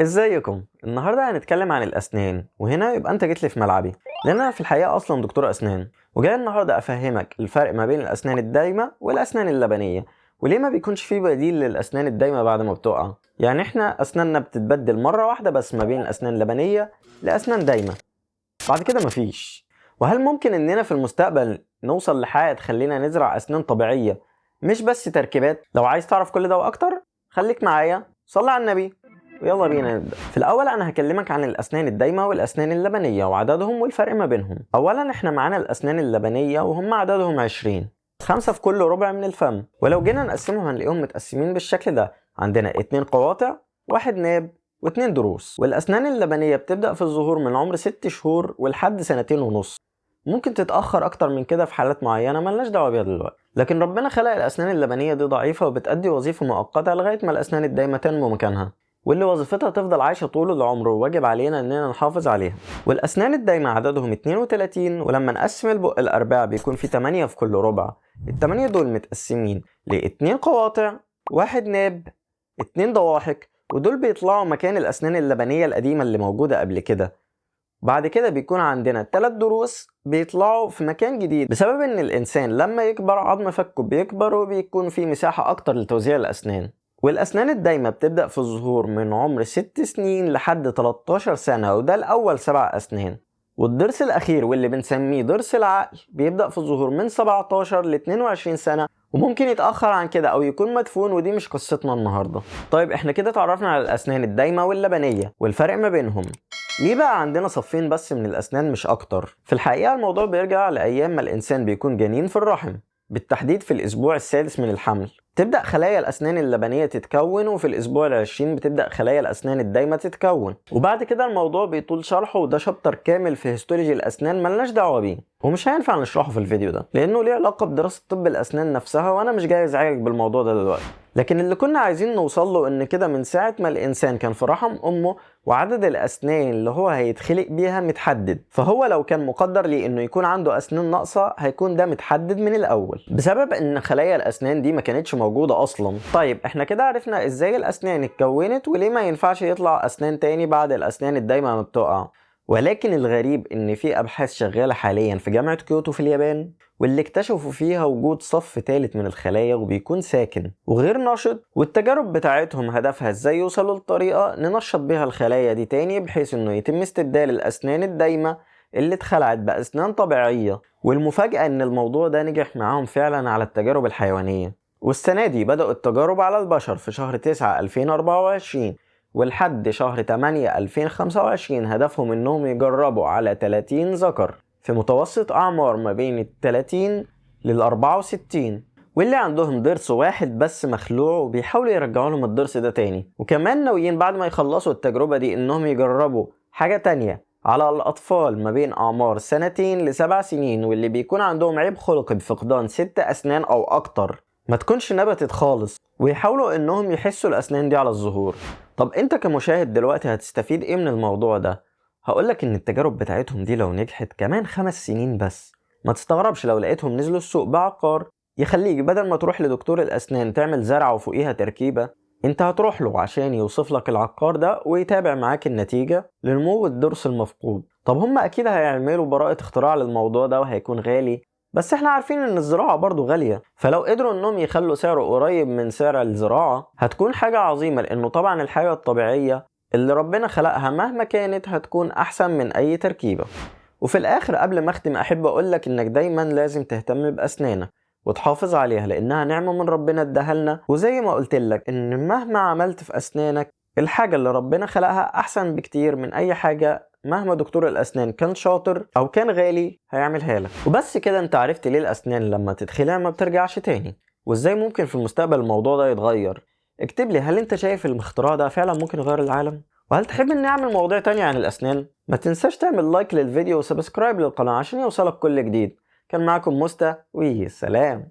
ازيكم؟ النهارده هنتكلم عن الاسنان، وهنا يبقى انت جيت لي في ملعبي، لان انا في الحقيقه اصلا دكتور اسنان، وجاي النهارده افهمك الفرق ما بين الاسنان الدايمه والاسنان اللبنيه، وليه ما بيكونش في بديل للاسنان الدايمه بعد ما بتقع. يعني احنا اسناننا بتتبدل مره واحده بس ما بين الاسنان اللبنيه لاسنان دايمه، بعد كده مفيش. وهل ممكن اننا في المستقبل نوصل لحاجه تخلينا نزرع اسنان طبيعيه مش بس تركيبات؟ لو عايز تعرف كل ده واكتر خليك معايا، صلي على النبي ويلا بينا نبدأ. في الأول أنا هكلمك عن الأسنان الدايمة والأسنان اللبنية وعددهم والفرق ما بينهم. أولا إحنا معانا الأسنان اللبنية وهم عددهم 20، 5 في كل ربع من الفم، ولو جينا نقسمهم هنلاقيهم متقسمين بالشكل ده، عندنا 2 قواطع، 1 ناب و2 ضروس. والأسنان اللبنية بتبدأ في الظهور من عمر 6 شهور ولحد 2.5 سنين، ممكن تتأخر أكتر من كده في حالات معينة ملناش دعوة بيها دلوقتي. لكن ربنا خلق الأسنان اللبنية دي ضعيفة وبتأدي وظيفة مؤقتة لغاية ما الأسنان الدايمة تنمو مكانها، واللي وظيفتها تفضل عايشة طول العمر، وواجب علينا اننا نحافظ عليها. والاسنان الدايمة عددهم 32، ولما نقسم البق الارباع بيكون في 8 في كل ربع. التمانية دول متقسمين ل2 قواطع، 1 ناب، 2 ضواحك، ودول بيطلعوا مكان الاسنان اللبنية القديمة اللي موجودة قبل كده. بعد كده بيكون عندنا 3 ضروس بيطلعوا في مكان جديد، بسبب ان الانسان لما يكبر عظم فكه بيكبر وبيكون في مساحة اكتر لتوزيع الاسنان. والأسنان الدايمة بتبدأ في الظهور من عمر 6 سنين لحد 13 سنة، وده الأول 7 أسنان. والضرس الأخير واللي بنسميه ضرس العقل بيبدأ في الظهور من 17 ل 22 سنة، وممكن يتأخر عن كده أو يكون مدفون، ودي مش قصتنا النهاردة. طيب احنا كده اتعرفنا على الأسنان الدايمة واللبنية والفرق ما بينهم. ليه بقى عندنا صفين بس من الأسنان مش أكتر؟ في الحقيقة الموضوع بيرجع لأيام ما الإنسان بيكون جنين في الرحم، بالتحديد في الأسبوع السادس من الحمل تبدأ خلايا الأسنان اللبنية تتكون، وفي الأسبوع ال20 بتبدأ خلايا الأسنان الدايمة تتكون. وبعد كده الموضوع بيطول شرحه، وده شابتر كامل في هيستولوجي الأسنان ملناش دعوة بيه، ومش هينفع نشرحه في الفيديو ده لأنه ليه علاقة بدراسة طب الأسنان نفسها، وأنا مش جاي أزعجك بالموضوع ده دلوقتي. لكن اللي كنا عايزين نوصل له إن كده من ساعة ما الإنسان كان في رحم أمه وعدد الأسنان اللي هو هيتخلق بيها متحدد، فهو لو كان مقدر ليه إنه يكون عنده أسنان ناقصة هيكون ده متحدد من الأول، بسبب إن خلايا الأسنان دي ما كانتش موجودة أصلا. طيب احنا كده عرفنا إزاي الأسنان اتكونت وليه ما ينفعش يطلع أسنان تاني بعد الأسنان الدايمة ما بتقع. ولكن الغريب إن في أبحاث شغالة حاليا في جامعة كيوتو في اليابان، واللي اكتشفوا فيها وجود صف ثالث من الخلايا وبيكون ساكن وغير نشط، والتجارب بتاعتهم هدفها ازاي يوصلوا لطريقة ننشط بيها الخلايا دي تاني، بحيث انه يتم استبدال الاسنان الدايمة اللي اتخلعت باسنان طبيعية. والمفاجأة ان الموضوع ده نجح معاهم فعلا على التجارب الحيوانية، والسنة دي بدأوا التجارب على البشر في شهر 9 2024، ولحد شهر 8 2025 هدفهم انهم يجربوا على 30 ذكر في متوسط أعمار ما بين 30 لل 64، واللي عندهم ضرس واحد بس مخلوع، وبيحاولوا يرجعوا لهم الضرس ده تاني. وكمان ناويين بعد ما يخلصوا التجربة دي انهم يجربوا حاجة تانية على الأطفال ما بين أعمار 2 ل7 سنين، واللي بيكون عندهم عيب خلقي بفقدان 6 أسنان أو أكتر ما تكونش نبتت خالص، ويحاولوا انهم يحسوا الأسنان دي على الظهور. طب انت كمشاهد دلوقتي هتستفيد ايه من الموضوع ده؟ هقولك ان التجارب بتاعتهم دي لو نجحت كمان 5 سنين بس، ما تستغربش لو لقيتهم نزلوا السوق بعقار يخليك بدل ما تروح لدكتور الأسنان تعمل زرعة وفوقيها تركيبة، انت هتروح له عشان يوصف لك العقار ده ويتابع معاك النتيجة لنمو الضرس المفقود. طب هم اكيد هيعملوا براءة اختراع للموضوع ده وهيكون غالي، بس احنا عارفين ان الزراعة برضو غالية، فلو قدروا انهم يخلوا سعره قريب من سعر الزراعة هتكون حاجة عظيمة، لانه طبعا الحاجة الطبيعية اللي ربنا خلقها مهما كانت هتكون احسن من اي تركيبة. وفي الاخر قبل ما اختم احب اقولك انك دايما لازم تهتم باسنانك وتحافظ عليها، لانها نعمة من ربنا اداها، وزي ما قلتلك ان مهما عملت في اسنانك الحاجة اللي ربنا خلقها احسن بكتير من اي حاجة مهما دكتور الأسنان كان شاطر أو كان غالي هيعملها لك. وبس كده انت عرفت ليه الأسنان لما تتخلع ما بترجعش تاني، وازاي ممكن في المستقبل الموضوع ده يتغير. اكتب لي، هل انت شايف الاختراع ده فعلا ممكن يغير العالم؟ وهل تحب اني اعمل مواضيع تانية عن الأسنان؟ ما تنساش تعمل لايك للفيديو وسبسكرايب للقناة عشان يوصلك كل جديد. كان معاكم مستا، وسلام.